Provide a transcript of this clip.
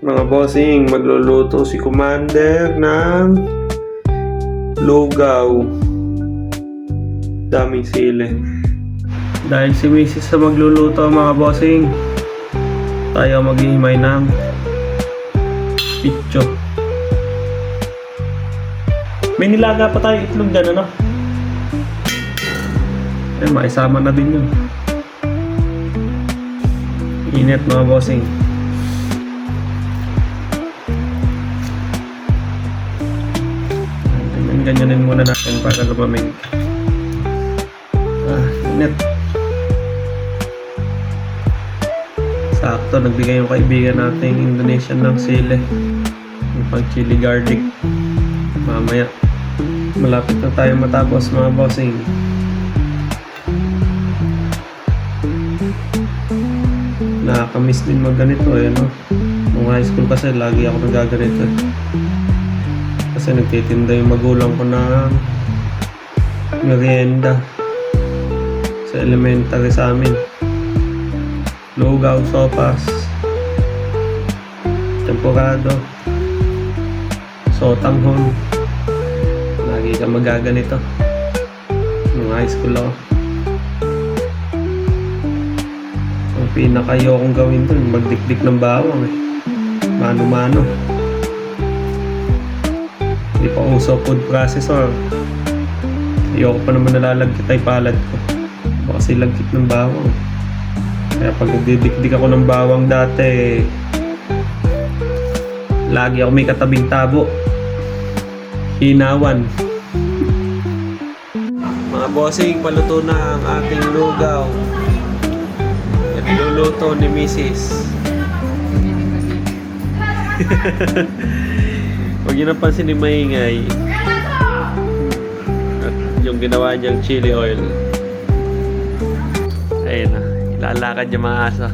Mga bossing, magluluto si Commander ng lugaw. Daming sili. Dahil si Mrs. sa magluluto mga bossing, tayo maghihimay ng pitso. May nilaga pa tayo itlog dyan, ano? Eh, maisama na din yun. Init mga bossing. Ganyanin muna natin para lumamig. Init. Sakto, nagbigay yung kaibigan nating Indonesian ng sili. Yung pang chili garlic. Mamaya, malapit na tayo matapos mga bossing. Nakakamiss din mag ganito eh, no? Nung high school kasi, lagi ako nagaganito eh. Kasi nagtitinda yung magulang ko ng merienda sa elementary sa amin. Lugaw, sopas, tempurado, sotanghon. Lagi ka magaganito nung high school ako. Ang pinakayokong gawin dun, magdikdik ng bawang eh. Mano-mano. Hindi pa uso food processor. Ayoko pa naman nalalagkit ay palad ko. Baka kasi lagkit ng bawang. Kaya pag nagdidikdik ako ng bawang dati, lagi ako may katabing tabo. Hinawan. Mga bossing, paluto na ang ating lugaw. At luluto ni Mrs. Huwag yun ang pansin ni maingay. At yung ginawa niyang chili oil. Ayun na, ilalakad yung mga aso.